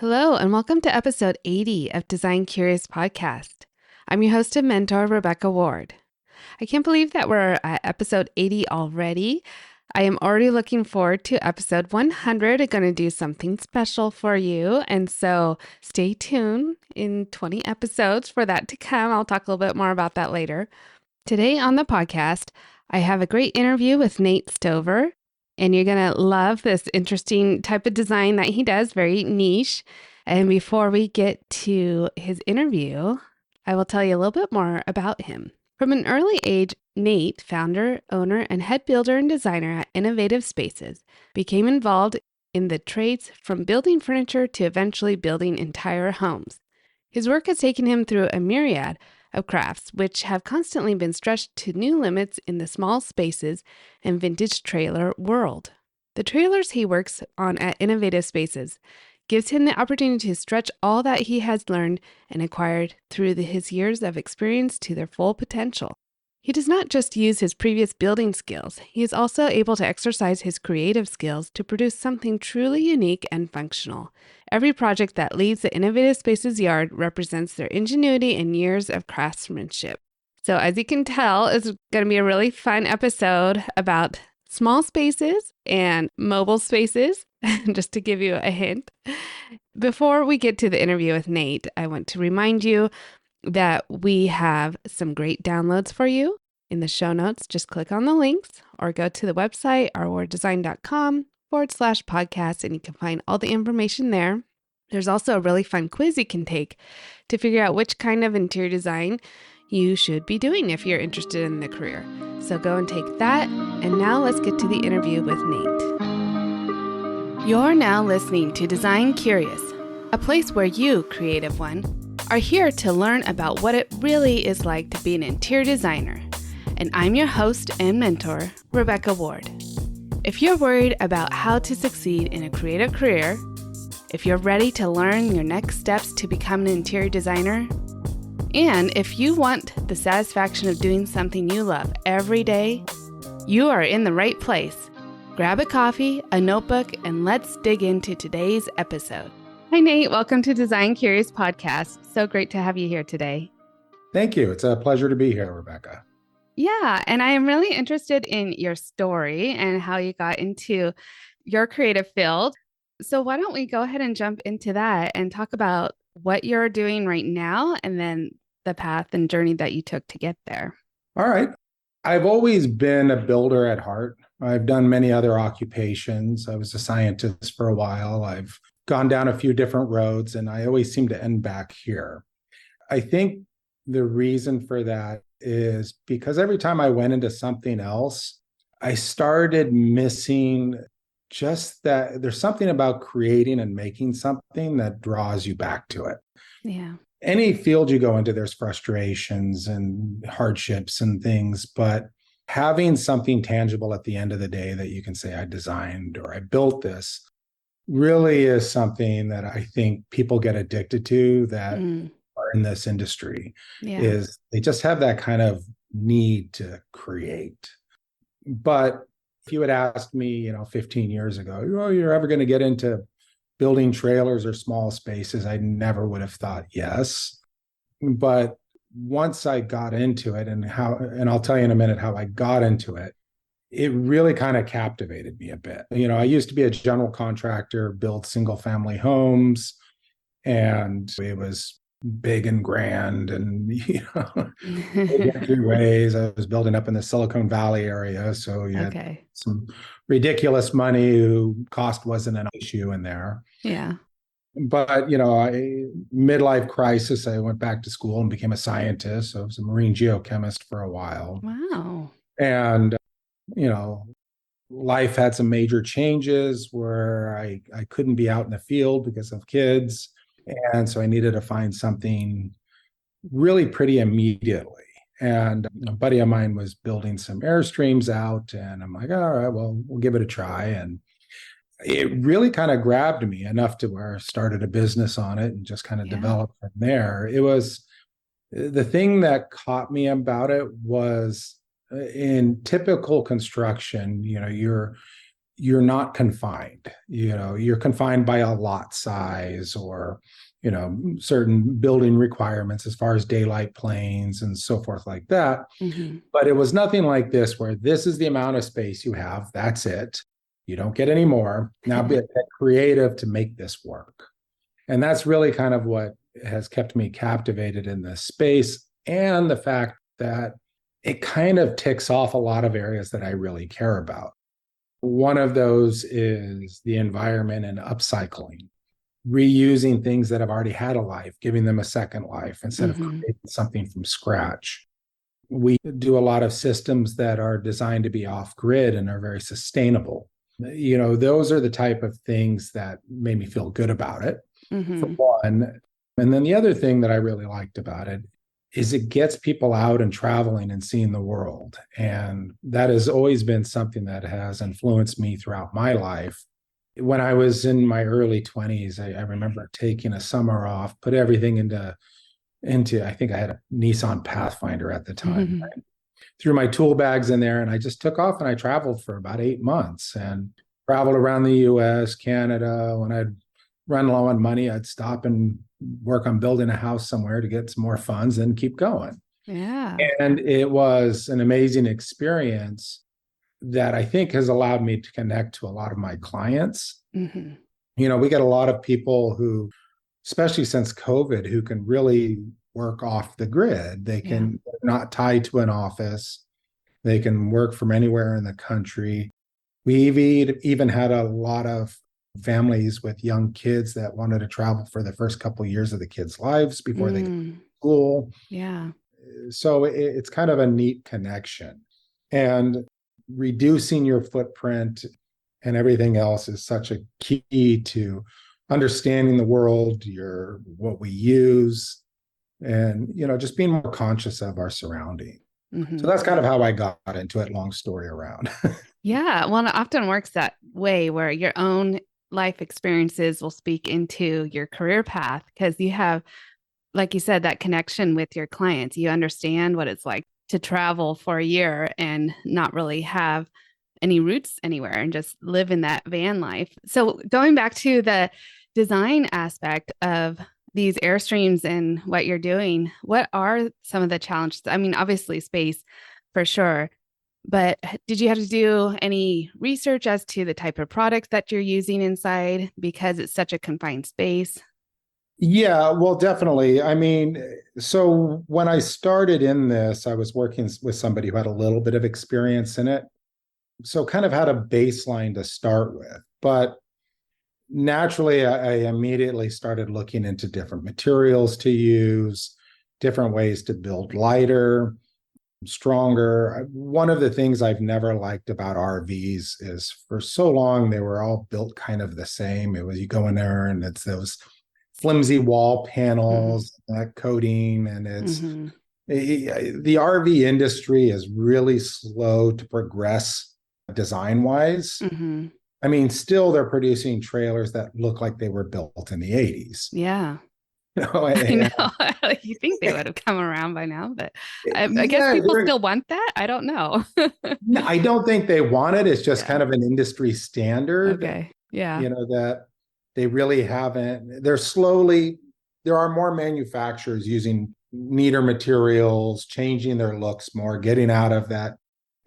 Hello, and welcome to episode 80 of Design Curious Podcast. I'm your host and mentor, Rebecca Ward. I can't believe that we're at episode 80 already. I am already looking forward to episode 100. I'm going to do something special for you. And so stay tuned in 20 episodes for that to come. I'll talk a little bit more about that later. Today on the podcast, I have a great interview with Nate Stover. And you're going to love this interesting type of design that he does, very niche. And before we get to his interview, I will tell you a little bit more about him. From an early age, Nate, founder, owner, and head builder and designer at Innovative Spaces, became involved in the trades from building furniture to eventually building entire homes. His work has taken him through a myriad of crafts, which have constantly been stretched to new limits in the small spaces and vintage trailer world. The trailers he works on at Innovative Spaces gives him the opportunity to stretch all that he has learned and acquired through his years of experience to their full potential. He does not just use his previous building skills, he is also able to exercise his creative skills to produce something truly unique and functional. Every project that leaves the Innovative Spaces yard represents their ingenuity and years of craftsmanship. So as you can tell, it's going to be a really fun episode about small spaces and mobile spaces, just to give you a hint. Before we get to the interview with Nate, I want to remind you that we have some great downloads for you in the show notes. Just click on the links or go to the website, ourwarddesign.com/podcast, and you can find all the information there. There's also a really fun quiz you can take to figure out which kind of interior design you should be doing if you're interested in the career. So go and take that. And now let's get to the interview with Nate. You're now listening to Design Curious, a place where you, creative one, are here to learn about what it really is like to be an interior designer. And I'm your host and mentor, Rebecca Ward. If you're worried about how to succeed in a creative career, if you're ready to learn your next steps to become an interior designer, and if you want the satisfaction of doing something you love every day, you are in the right place. Grab a coffee, a notebook, and let's dig into today's episode. Hi, Nate. Welcome to Design Curious Podcast. So great to have you here today. Thank you. It's a pleasure to be here, Rebecca. Yeah, and I am really interested in your story and how you got into your creative field. So why don't we go ahead and jump into that and talk about what you're doing right now and then the path and journey that you took to get there. All right. I've always been a builder at heart. I've done many other occupations. I was a scientist for a while. I've gone down a few different roads, and I always seem to end back here. I think the reason for that is because every time I went into something else, I started missing just that there's something about creating and making something that draws you back to it. Yeah. Any field you go into, there's frustrations and hardships and things, but having something tangible at the end of the day that you can say, I designed or I built this, really is something that I think people get addicted to that are in this industry. Is they just have that kind of need to create. But if you had asked me, 15 years ago, oh, you're ever going to get into building trailers or small spaces, I never would have thought yes. But once I got into it and I'll tell you in a minute how I got into it, it really kind of captivated me a bit. I used to be a general contractor, build single family homes, and it was big and grand and, big entryways. I was building up in the Silicon Valley area. So you had some ridiculous money. Cost wasn't an issue in there. Yeah. But, midlife crisis, I went back to school and became a scientist. So I was a marine geochemist for a while. Wow. And, life had some major changes where I couldn't be out in the field because of kids. And so I needed to find something really pretty immediately. And a buddy of mine was building some Airstreams out, and I'm like, all right, well, we'll give it a try. And it really kind of grabbed me enough to where I started a business on it and just kind of developed from there. It was the thing that caught me about it was in typical construction, you're not confined. You're confined by a lot size or, certain building requirements as far as daylight planes and so forth like that. Mm-hmm. But it was nothing like this, where this is the amount of space you have. That's it. You don't get any more. Now be creative to make this work. And that's really kind of what has kept me captivated in this space, and the fact that it kind of ticks off a lot of areas that I really care about. One of those is the environment and upcycling, reusing things that have already had a life, giving them a second life instead of creating something from scratch. We do a lot of systems that are designed to be off grid and are very sustainable. Those are the type of things that made me feel good about it, for one. And then the other thing that I really liked about it is it gets people out and traveling and seeing the world. And that has always been something that has influenced me throughout my life. When I was in my early 20s, I remember taking a summer off, put everything into I think I had a Nissan Pathfinder at the time. Right? Threw my tool bags in there, and I just took off and I traveled for about 8 months and traveled around the US, Canada. When I'd run low on money, I'd stop and work on building a house somewhere to get some more funds and keep going. Yeah. And it was an amazing experience that I think has allowed me to connect to a lot of my clients. We get a lot of people who, especially since COVID, who can really work off the grid. They can not tied to an office. They can work from anywhere in the country. We've even had a lot of families with young kids that wanted to travel for the first couple of years of the kids' lives before they go to school. Yeah. So it's kind of a neat connection. And reducing your footprint and everything else is such a key to understanding the world, what we use, and just being more conscious of our surrounding. So that's kind of how I got into it. Long story around. Yeah. Well, it often works that way, where your own life experiences will speak into your career path, because you have, like you said, that connection with your clients. You understand what it's like to travel for a year and not really have any roots anywhere and just live in that van life. So going back to the design aspect of these Airstreams and what you're doing, what are some of the challenges? I mean, obviously space for sure, but did you have to do any research as to the type of products that you're using inside, because it's such a confined space? Yeah, well, definitely. I mean, so when I started in this, I was working with somebody who had a little bit of experience in it. So kind of had a baseline to start with. But naturally, I immediately started looking into different materials to use, different ways to build lighter, stronger. One of the things I've never liked about RVs is, for so long, they were all built kind of the same. It was, you go in there and it's those flimsy wall panels, that coating, and the RV industry is really slow to progress design wise. I mean, still they're producing trailers that look like they were built in the 80s. Yeah. I know. You think they would have come around by now, but I guess people still want that. I don't know. No, I don't think they want it. It's just kind of an industry standard. Okay. Yeah. That they really haven't. There are more manufacturers using neater materials, changing their looks more, getting out of that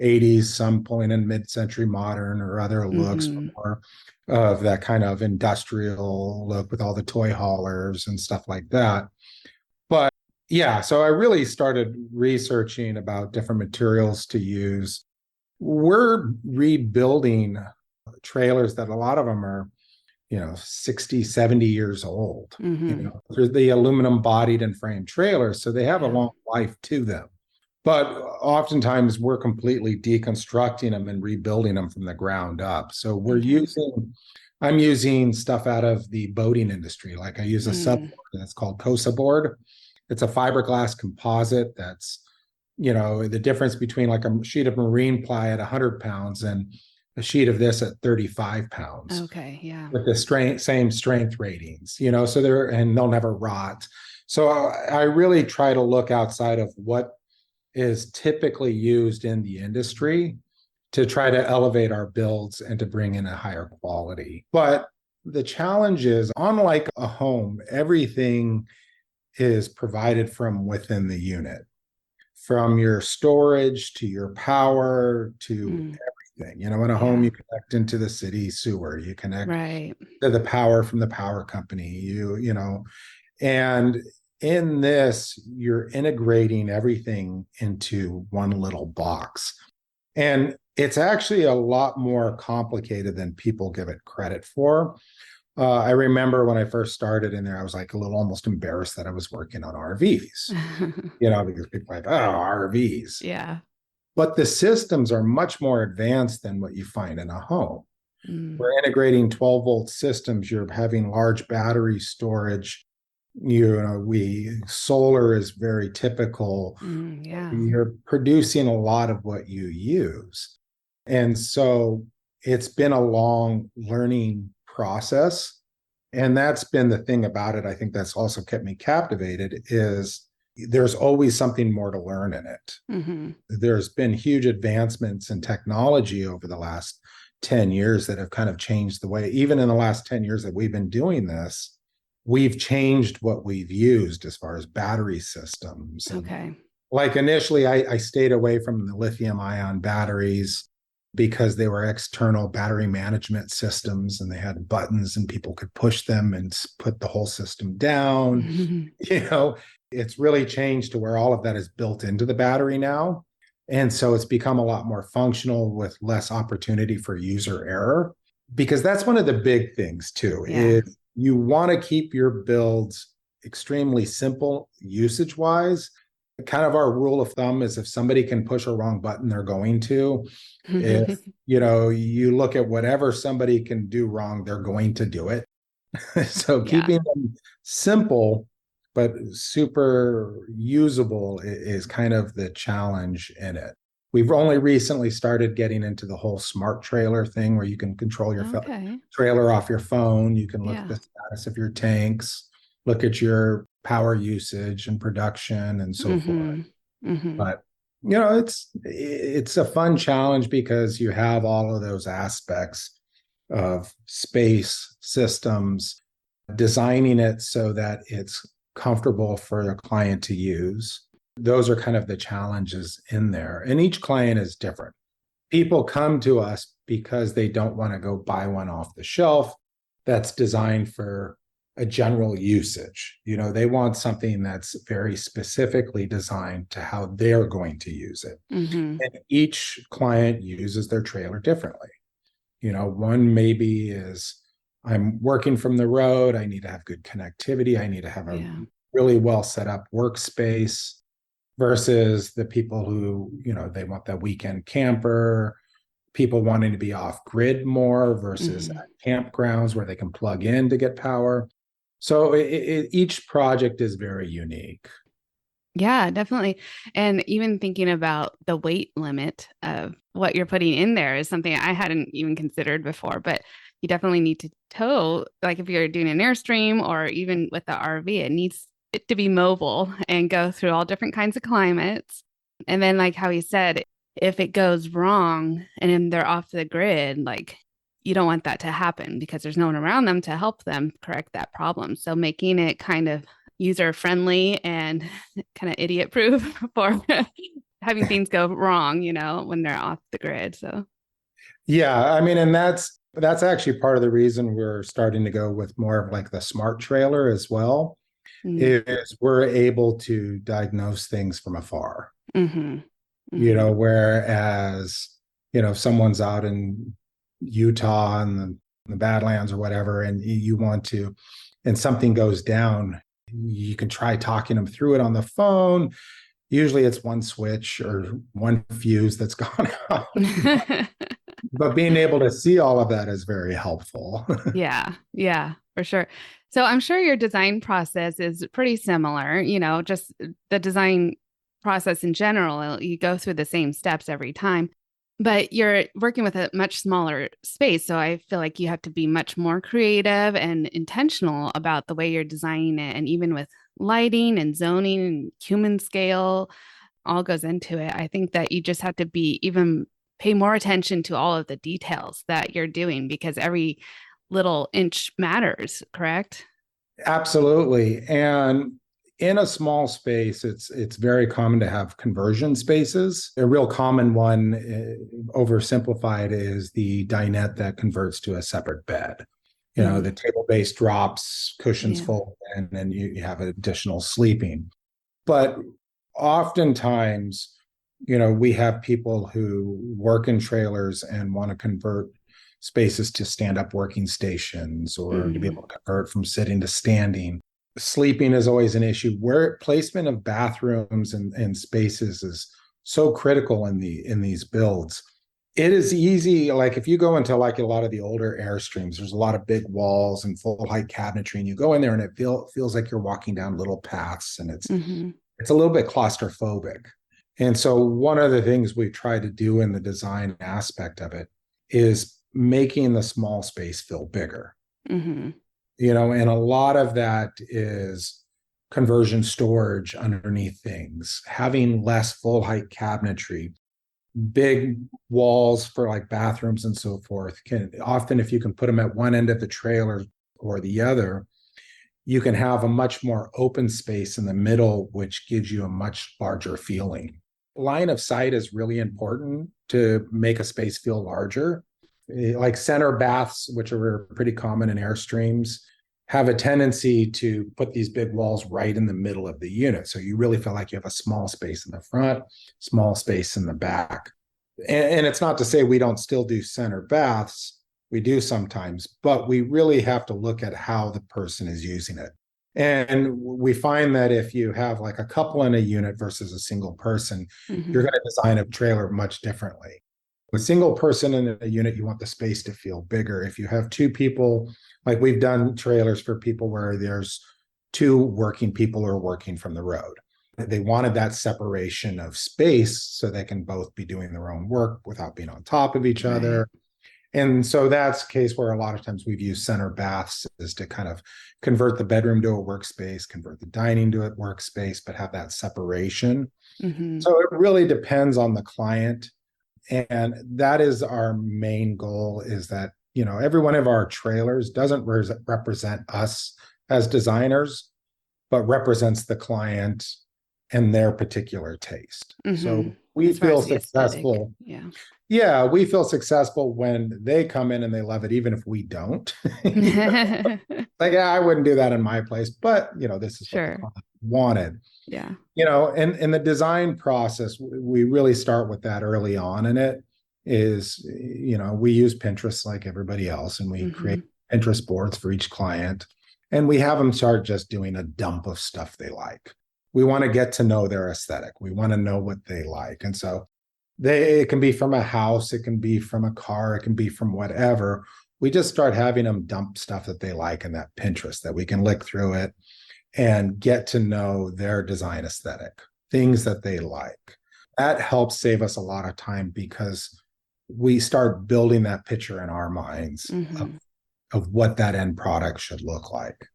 80s, some point in mid-century modern or other looks, more of that kind of industrial look with all the toy haulers and stuff like that. But yeah, so I really started researching about different materials to use. We're rebuilding trailers that a lot of them are 60, 70 years old. They're the aluminum bodied and framed trailers, so they have a long life to them. But oftentimes we're completely deconstructing them and rebuilding them from the ground up. So I'm using stuff out of the boating industry. Like I use a subboard that's called Cosa board. It's a fiberglass composite that's, the difference between like a sheet of marine ply at 100 pounds and a sheet of this at 35 pounds. Okay. Yeah. With the same strength ratings, so they'll never rot. So I really try to look outside of what is typically used in the industry to try to elevate our builds and to bring in a higher quality. But the challenge is, unlike a home, everything is provided from within the unit, from your storage to your power to everything. You know, in a home, Yeah. you connect into the city sewer, you connect Right. to the power from the power company, you know, and in this, you're integrating everything into one little box. And it's actually a lot more complicated than people give it credit for. I remember when I first started in there, I was like a little almost embarrassed that I was working on RVs, you know, because people are like, oh, RVs. Yeah. But the systems are much more advanced than what you find in a home. Mm. We're integrating 12-volt systems. You're having large battery storage. You know, solar is very typical. Yeah. You're producing a lot of what you use. And so it's been a long learning process. And that's been the thing about it. I think that's also kept me captivated is there's always something more to learn in it. Mm-hmm. There's been huge advancements in technology over the last 10 years that have kind of changed the way, even in the last 10 years that we've been doing this, we've changed what we've used as far as battery systems. And Okay. like initially, I stayed away from the lithium ion batteries because they were external battery management systems and they had buttons and people could push them and put the whole system down. You know, it's really changed to where all of that is built into the battery now. And so it's become a lot more functional with less opportunity for user error, because that's one of the big things too, Yeah. is you want to keep your builds extremely simple usage wise. Kind of our rule of thumb is if somebody can push a wrong button, they're going to. If, you know, you look at whatever somebody can do wrong, they're going to do it. So Yeah. keeping them simple but super usable is kind of the challenge in it. We've only recently started getting into the whole smart trailer thing where you can control your Okay. trailer off your phone. You can look at Yeah. the status of your tanks, look at your power usage and production and so forth. Mm-hmm. Mm-hmm. But you know, it's a fun challenge because you have all of those aspects of space systems, designing it so that it's comfortable for the client to use. Those are kind of the challenges in there. And each client is different. People come to us because they don't want to go buy one off the shelf that's designed for a general usage. You know, they want something that's very specifically designed to how they're going to use it. Mm-hmm. And each client uses their trailer differently. You know, one maybe is I'm working from the road. I need to have good connectivity. I need to have a Yeah. really well set up workspace versus the people who, you know, they want that weekend camper, people wanting to be off grid more versus Mm-hmm. at campgrounds where they can plug in to get power. So each project is very unique. Yeah, definitely. And even thinking about the weight limit of what you're putting in there is something I hadn't even considered before, but you definitely need to tow, like if you're doing an Airstream or even with the RV, it needs it to be mobile and go through all different kinds of climates. And then like how you said, if it goes wrong and then they're off the grid, like you don't want that to happen because there's no one around them to help them correct that problem. So making it kind of user friendly and kind of idiot proof for having things go wrong, you know, when they're off the grid. So, Yeah, I mean, and that's actually part of the reason we're starting to go with more of like the smart trailer as well, mm, is we're able to diagnose things from afar. mm-hmm, You mm-hmm, know, whereas, you know, if someone's out in Utah and the Badlands or whatever, and you want to, and something goes down, you can try talking them through it on the phone. Usually it's one switch or one fuse that's gone out. But being able to see all of that is very helpful. yeah, yeah, for sure. So I'm sure your design process is pretty similar, you know, just the design process in general, you go through the same steps every time. But you're working with a much smaller space. So I feel like you have to be much more creative and intentional about the way you're designing it. And even with lighting and zoning and human scale, all goes into it. I think that you just have to be even pay more attention to all of the details that you're doing because every little inch matters, correct? Absolutely. And in a small space, it's very common to have conversion spaces. A real common one, oversimplified, is the dinette that converts to a separate bed. The table base drops, cushions fold, and then you have additional sleeping. But oftentimes, we have people who work in trailers and want to convert spaces to stand-up working stations or to be able to convert from sitting to standing. Sleeping is always an issue. Where placement of bathrooms and spaces is so critical in these builds. It is easy, like if you go into like a lot of the older Airstreams, there's a lot of big walls and full height cabinetry, and you go in there and it feels like you're walking down little paths, and it's a little bit claustrophobic. And so one of the things we try to do in the design aspect of it is making the small space feel bigger. And a lot of that is conversion storage underneath things, having less full height cabinetry, big walls for like bathrooms and so forth. Can often, if you can put them at one end of the trailer or the other, you can have a much more open space in the middle, which gives you a much larger feeling. Line of sight is really important to make a space feel larger. Like center baths, which are pretty common in Airstreams, have a tendency to put these big walls right in the middle of the unit. So you really feel like you have a small space in the front, small space in the back. And it's not to say we don't still do center baths. We do sometimes, but we really have to look at how the person is using it. And we find that if you have like a couple in a unit versus a single person, you're going to design a trailer much differently. With a single person in a unit, you want the space to feel bigger. If you have two people, like we've done trailers for people where there's two working people who are working from the road. They wanted that separation of space so they can both be doing their own work without being on top of each other. And so that's a case where a lot of times we've used center baths is to kind of convert the bedroom to a workspace, convert the dining to a workspace, but have that separation. So it really depends on the client. And that is our main goal, is that, every one of our trailers doesn't represent us as designers, but represents the client and their particular taste. So we feel successful. Yeah, we feel successful when they come in and they love it, even if we don't. Like, I wouldn't do that in my place, but this is what the client wanted. And the design process, we really start with that early on. And it is, we use Pinterest like everybody else, and we create Pinterest boards for each client, and we have them start just doing a dump of stuff they like. We want to get to know their aesthetic. We want to know what they like. And so it can be from a house, it can be from a car, it can be from whatever. We just start having them dump stuff that they like in that Pinterest, that we can lick through it and get to know their design aesthetic, things that they like. That helps save us a lot of time, because we start building that picture in our minds of what that end product should look like.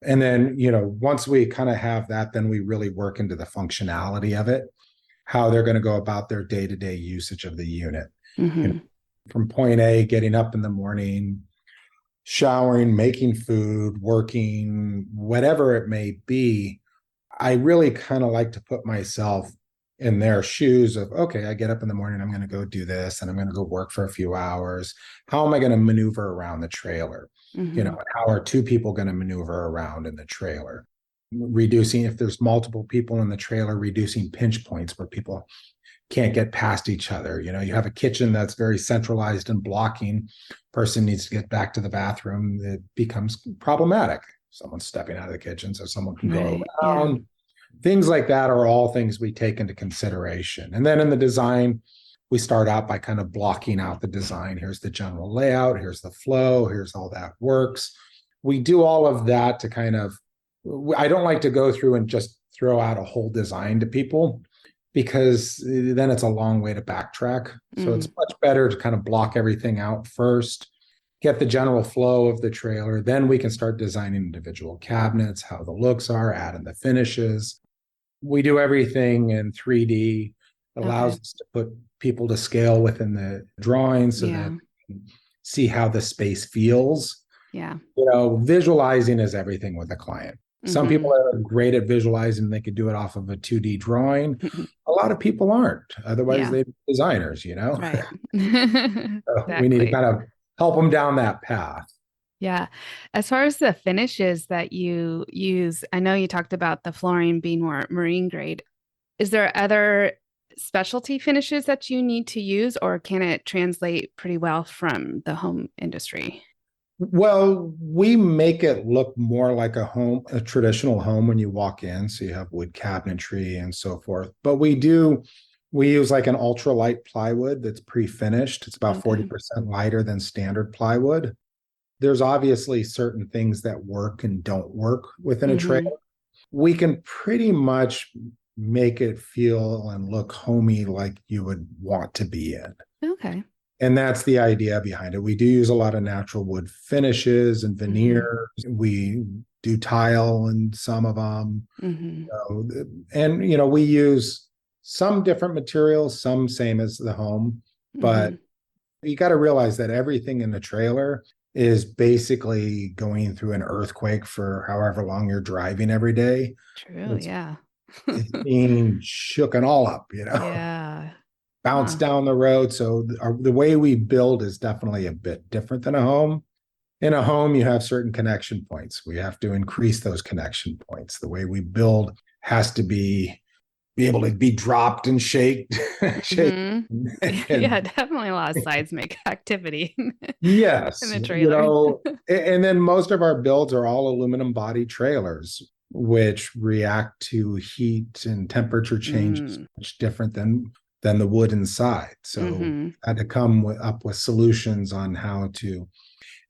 And then, once we kind of have that, then we really work into the functionality of it, how they're going to go about their day-to-day usage of the unit. From point A, getting up in the morning, showering, making food, working, whatever it may be. I really kind of like to put myself in their shoes of, okay, I get up in the morning, I'm going to go do this, and I'm going to go work for a few hours. How am I going to maneuver around the trailer? How are two people going to maneuver around in the trailer? Reducing, if there's multiple people in the trailer, reducing pinch points where people can't get past each other. You have a kitchen that's very centralized and blocking. Person needs to get back to the bathroom. It becomes problematic. Someone's stepping out of the kitchen so someone can go around. Things like that are all things we take into consideration. And then in the design, we start out by kind of blocking out the design. Here's the general layout. Here's the flow. Here's all that works. We do all of that to kind of, I don't like to go through and just throw out a whole design to people, because then it's a long way to backtrack. So it's much better to kind of block everything out first, get the general flow of the trailer. Then we can start designing individual cabinets, how the looks are, add in the finishes. We do everything in 3D. allows Okay. us to put people to scale within the drawing so that Yeah. they can see how the space feels. Yeah. Visualizing is everything with a client. Some Mm-hmm. people are great at visualizing, they could do it off of a 2D drawing. A lot of people aren't. Otherwise, Yeah. they're designers. Right. So we need to Exactly. kind of help them down that path. Yeah. As far as the finishes that you use, I know you talked about the flooring being more marine grade. Is there other specialty finishes that you need to use, or can it translate pretty well from the home industry? Well, we make it look more like a home, a traditional home when you walk in. So you have wood cabinetry and so forth. But we use like an ultralight plywood that's pre-finished. It's about Okay. 40% lighter than standard plywood. There's obviously certain things that work and don't work within a trailer. Mm-hmm. We can pretty much make it feel and look homey like you would want to be in. Okay. And that's the idea behind it. We do use a lot of natural wood finishes and Mm-hmm. veneers. We do tile in some of them. Mm-hmm. And we use some different materials, some same as the home, Mm-hmm. but you got to realize that everything in the trailer is basically going through an earthquake for however long you're driving every day. True. It's, Yeah. it's being shooken all up, Yeah. bounce Huh. down the road. So the way we build is definitely a bit different than a home. In a home, you have certain connection points. We have to increase those connection points. The way we build has to be able to be dropped and shaked, shake. Hmm. And Yeah, definitely a lot of seismic activity in yes, the trailer. and then most of our builds are all aluminum body trailers, which react to heat and temperature changes Mm. much different than the wood inside. So Hmm. I had to come up with solutions on how to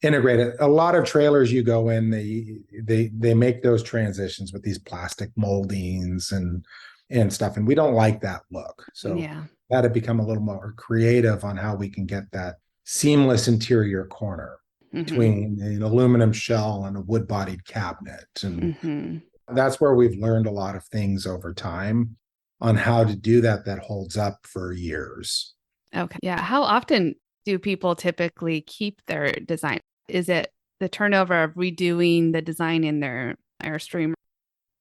integrate it. A lot of trailers you go in, they make those transitions with these plastic moldings and stuff, and we don't like that look. So Yeah. had to become a little more creative on how we can get that seamless interior corner Hmm. between an aluminum shell and a wood bodied cabinet. And Hmm. that's where we've learned a lot of things over time on how to do that holds up for years. Okay. Yeah. How often do people typically keep their design? Is it the turnover of redoing the design in their Airstream?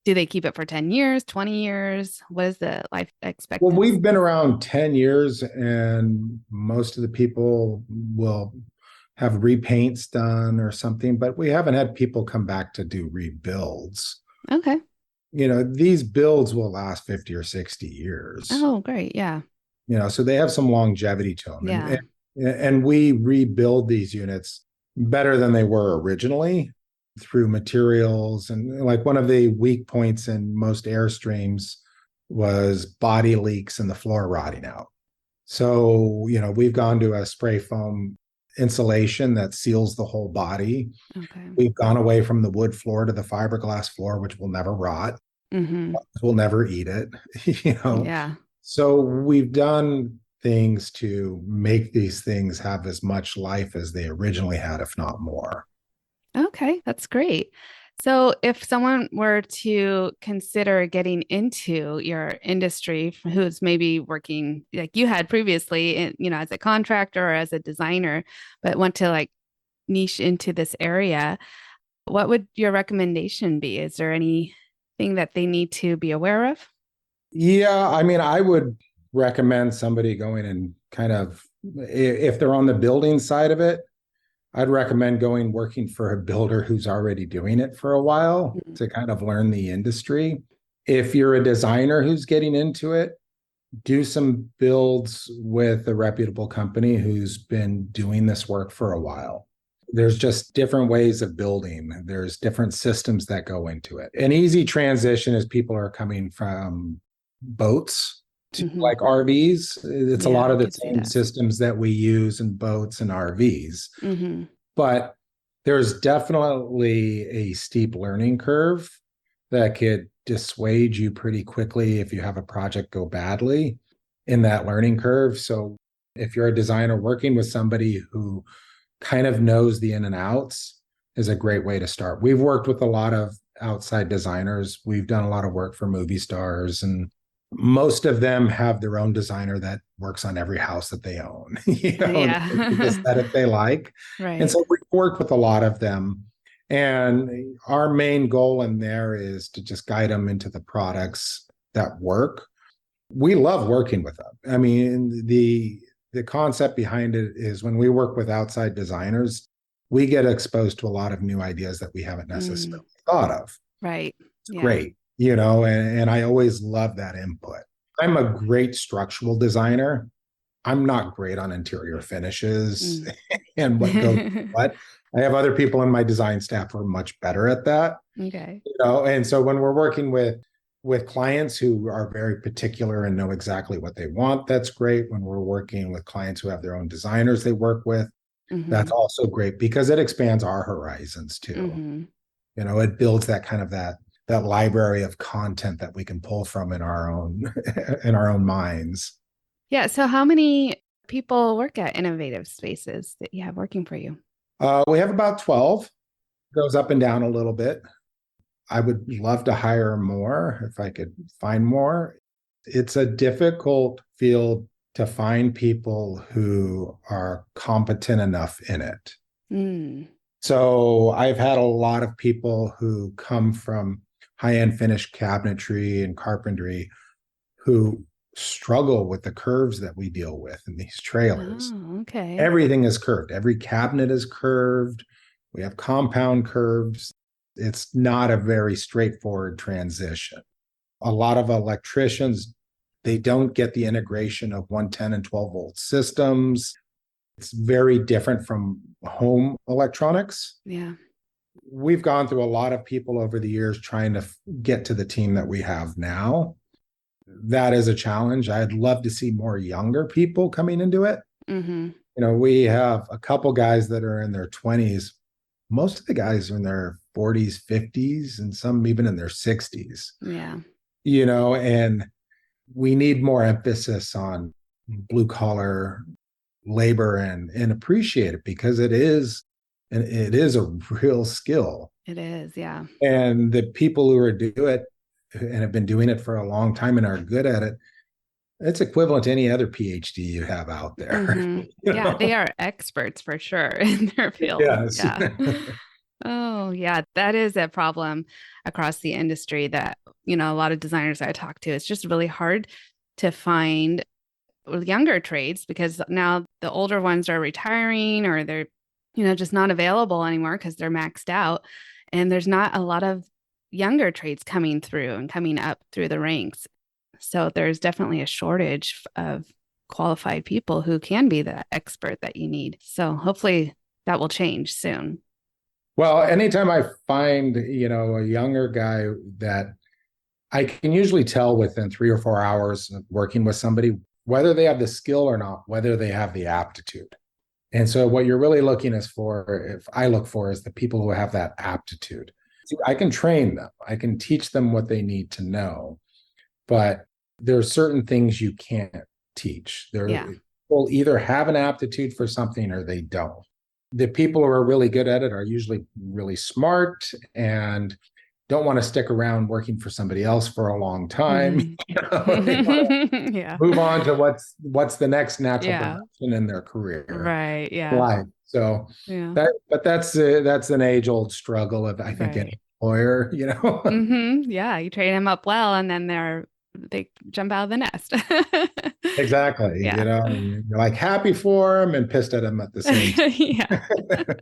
Do they keep it for 10 years, 20 years? What is the life Well, expectancy? we've been around 10 years, and most of the people will have repaints done or something, but we haven't had people come back to do rebuilds. Okay. These builds will last 50 or 60 years, Oh, great. Yeah. so they have some longevity to them. And, Yeah. and we rebuild these units better than they were originally through materials. And like one of the weak points in most Airstreams was body leaks and the floor rotting out. So, we've gone to a spray foam insulation that seals the whole body. Okay. We've gone away from the wood floor to the fiberglass floor, which will never rot. Hmm. We'll never eat it, you know. Yeah. So we've done things to make these things have as much life as they originally had, if not more. Okay. That's great. So, if someone were to consider getting into your industry, who's maybe working like you had previously, as a contractor or as a designer, but want to like niche into this area, what would your recommendation be? Is there anything that they need to be aware of? Yeah, I mean, I would recommend somebody going and kind of, if they're on the building side of it, I'd recommend going working for a builder who's already doing it for a while Mhm. to kind of learn the industry. If you're a designer who's getting into it, do some builds with a reputable company who's been doing this work for a while. There's just different ways of building. There's different systems that go into it. An easy transition is people are coming from boats to Mhm. like RVs. It's a Yeah, lot I of the could see same that. systems that we use in boats and RVs, Hmm. but there's definitely a steep learning curve that could dissuade you pretty quickly if you have a project go badly in that learning curve. So if you're a designer working with somebody who kind of knows the in and outs is a great way to start. We've worked with a lot of outside designers. We've done a lot of work for movie stars and Most of them have their own designer that works on every house that they own, and the Yeah. aesthetic they like. And Right. so we've worked with a lot of them. And our main goal in there is to just guide them into the products that work. We love working with them. I mean, the concept behind it is when we work with outside designers, we get exposed to a lot of new ideas that we haven't Mm, necessarily thought of. right. It's Yeah. great, and I always love that input. I'm a great structural designer. I'm not great on interior finishes Mm. and what goes what. I have other people in my design staff who are much better at that. Okay. And so when we're working with clients who are very particular and know exactly what they want, that's great. When we're working with clients who have their own designers they work with, Hmm. that's also great because it expands our horizons too. Hmm. It builds that kind of that library of content that we can pull from in our own in our own minds. Yeah. So how many people work at Innovative Spaces that you have working for you? We have about 12, goes up and down a little bit. I would love to hire more if I could find more. It's a difficult field to find people who are competent enough in it. Mm. So I've had a lot of people who come from high-end finished cabinetry and carpentry who struggle with the curves that we deal with in these trailers. Oh, okay. Everything is curved. Every cabinet is curved. We have compound curves. It's not a very straightforward transition. A lot of electricians, they don't get the integration of 110 and 12-volt systems. It's very different from home electronics. Yeah. We've gone through a lot of people over the years trying to get to the team that we have now. That is a challenge. I'd love to see more younger people coming into it. Hmm. We have a couple guys that are in their 20s. Most of the guys are in their 40s, 50s, and some even in their 60s. Yeah. And we need more emphasis on blue collar labor and appreciate it because it is a real skill. It is. Yeah. And the people who do it and have been doing it for a long time and are good at it, it's equivalent to any other PhD you have out there. Hmm. Yeah. They are experts for sure in their field. Yes. Yeah. Oh, yeah. That is a problem across the industry that, a lot of designers I talk to, it's just really hard to find younger trades because now the older ones are retiring or they're, just not available anymore because they're maxed out. And there's not a lot of younger trades coming through and coming up through the ranks. So there's definitely a shortage of qualified people who can be the expert that you need. So hopefully that will change soon. Well, anytime I find, a younger guy that I can usually tell within 3 or 4 hours of working with somebody whether they have the skill or not, whether they have the aptitude. And so what you're really looking if I look for is the people who have that aptitude. See, I can train them. I can teach them what they need to know, but there are certain things you can't teach. Yeah. People either have an aptitude for something or they don't. The people who are really good at it are usually really smart and don't want to stick around working for somebody else for a long time. Mhm. They want Yeah. to move on to what's the next natural Yeah. progression in their career Right. Yeah. life. So Yeah. that's an age old struggle of I think Right. any employer. Yeah. You train them up well and then they jump out of the nest. Exactly. Yeah. You're like happy for them and pissed at them at the same Yeah. time.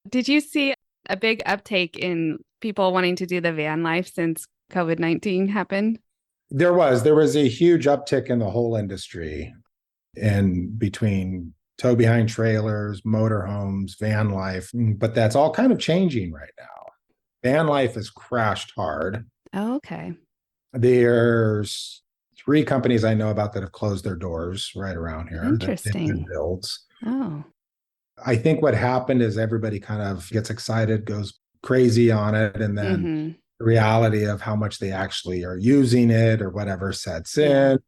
Did you see a big uptake in people wanting to do the van life since COVID-19 happened? There was a huge uptick in the whole industry in between tow behind trailers, motorhomes, van life, but that's all kind of changing right now. Van life has crashed hard. Oh, okay. There's 3 companies I know about that have closed their doors right around here that did good Interesting. builds. Oh, I think what happened is everybody kind of gets excited, goes crazy on it, and then mm-hmm. the reality of how much they actually are using it or whatever sets Yeah. in.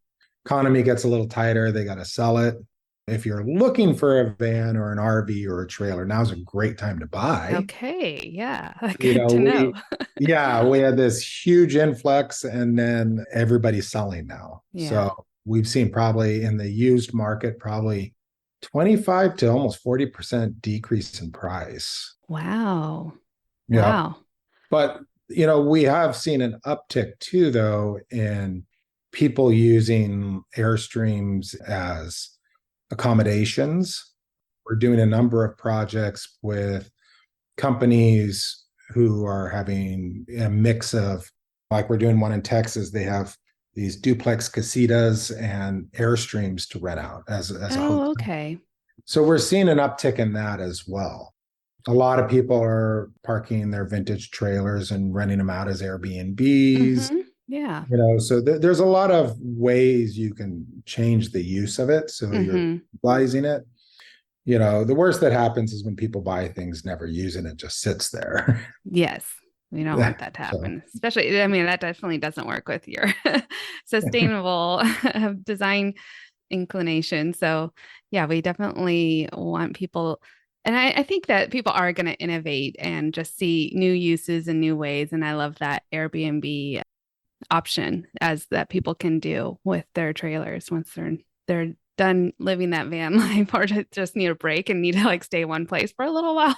Economy gets a little tighter, they got to sell it. If you're looking for a van or an RV or a trailer, now's a great time to buy. Okay. Yeah. You Good know, to know. yeah, we had this huge influx and then everybody's selling now. Yeah. So we've seen probably in the used market, probably 25 to almost 40% decrease in price. Wow. Yeah. Wow. But, we have seen an uptick too, though, in people using Airstreams as accommodations. We're doing a number of projects with companies who are having a mix of, like we're doing one in Texas, they have these duplex casitas and Airstreams to rent out as a Oh, hotel. okay. So we're seeing an uptick in that as well. A lot of people are parking their vintage trailers and renting them out as Airbnbs. Yeah. So there's a lot of ways you can change the use of it. So you're utilizing it. The worst that happens is when people buy things, never use it, it just sits there. Yes. We don't Yeah. want that to So, happen. Especially, I mean, that definitely doesn't work with your sustainable design inclination. So, yeah, we definitely want people. And I think that people are going to innovate and just see new uses and new ways. And I love that Airbnb option as that people can do with their trailers once they're done living that van life or just need a break and need to like stay one place for a little while.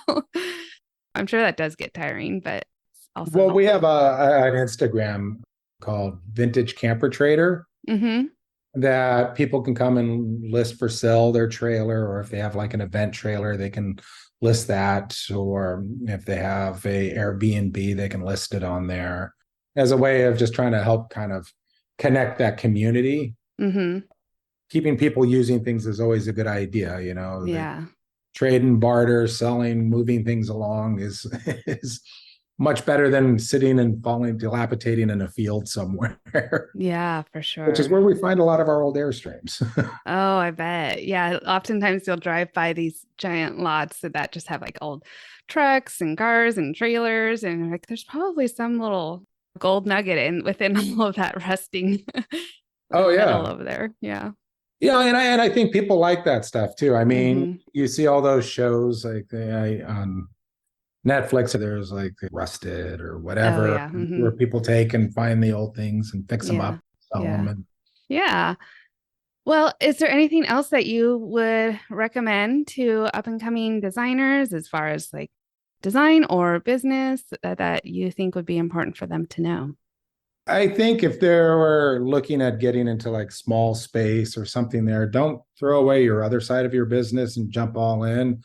I'm sure that does get tiring, but it's also well, we helpful. have an Instagram called Vintage Camper Trader Mm-hmm. that people can come and list for sale their trailer, or if they have like an event trailer, they can list that, or if they have a Airbnb, they can list it on there as a way of just trying to help kind of connect that community. Mm-hmm. Keeping people using things is always a good idea, the Yeah. trade and barter, selling, moving things along is is much better than sitting and falling, dilapidating in a field somewhere, Yeah, for which is sure. where we find a lot of our old Airstreams. Oh, I bet. Yeah. Oftentimes you'll drive by these giant lots that just have like old trucks and cars and trailers. And like there's probably some little gold nugget within all of that resting Oh metal yeah, over there. Yeah. yeah, and I think people like that stuff too. I mean, Mm-hmm. you see all those shows like on Netflix. There's like Rusted or Oh, whatever, yeah. Mm-hmm. where people take and find the old things and fix them Yeah. up, sell them, Yeah. and Yeah. Well, is there anything else that you would recommend to up and coming designers as far as like design or business that you think would be important for them to know? I think if they're looking at getting into like small space or something there, don't throw away your other side of your business and jump all in.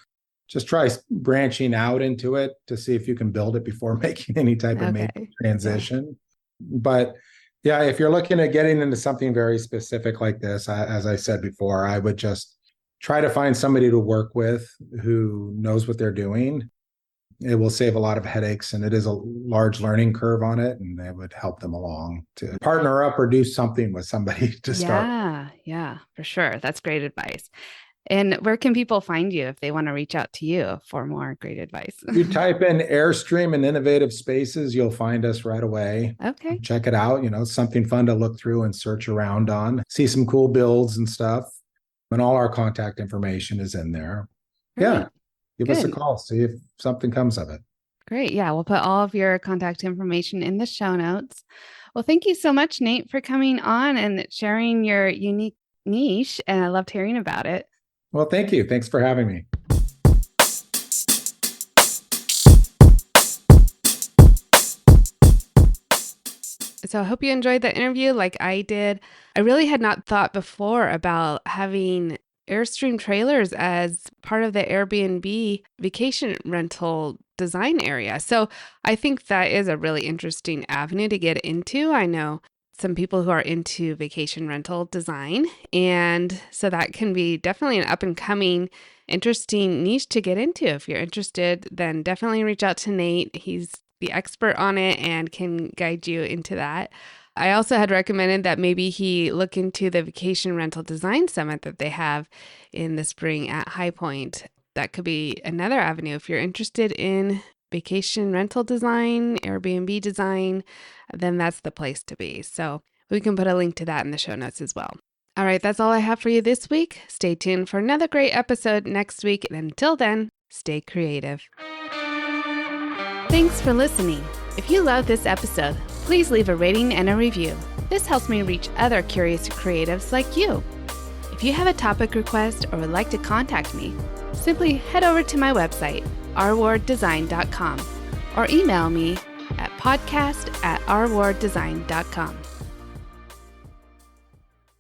Just try branching out into it to see if you can build it before making any type of major Okay. Yeah. transition. But yeah, if you're looking at getting into something very specific like this, as I said before, I would just try to find somebody to work with who knows what they're doing. It will save a lot of headaches, and it is a large learning curve on it, and it would help them along to partner up or do something with somebody to start. Yeah. Yeah, for sure. That's great advice. And where can people find you if they want to reach out to you for more great advice? You type in Airstream and Innovative Spaces, you'll find us right away. Okay. Check it out. It's something fun to look through and search around on, see some cool builds and stuff. And all our contact information is in there. Yeah, Great. give us a Good. call, see if something comes of it. Great. Yeah, we'll put all of your contact information in the show notes. Well, thank you so much, Nate, for coming on and sharing your unique niche. And I loved hearing about it. Well, thank you. Thanks for having me. So I hope you enjoyed the interview like I did. I really had not thought before about having Airstream trailers as part of the Airbnb vacation rental design area. So I think that is a really interesting avenue to get into. I know some people who are into vacation rental design, and so that can be definitely an up and coming interesting niche to get into. If you're interested, then definitely reach out to Nate. He's the expert on it and can guide you into that. I also had recommended that maybe he look into the vacation rental design summit that they have in the spring at High Point. That could be another avenue if you're interested in vacation rental design, Airbnb design, then that's the place to be. So we can put a link to that in the show notes as well. All right, that's all I have for you this week. Stay tuned for another great episode next week. And until then, stay creative. Thanks for listening. If you love this episode, please leave a rating and a review. This helps me reach other curious creatives like you. If you have a topic request or would like to contact me, simply head over to my website, rwarddesign.com, or email me at podcast@rwarddesign.com.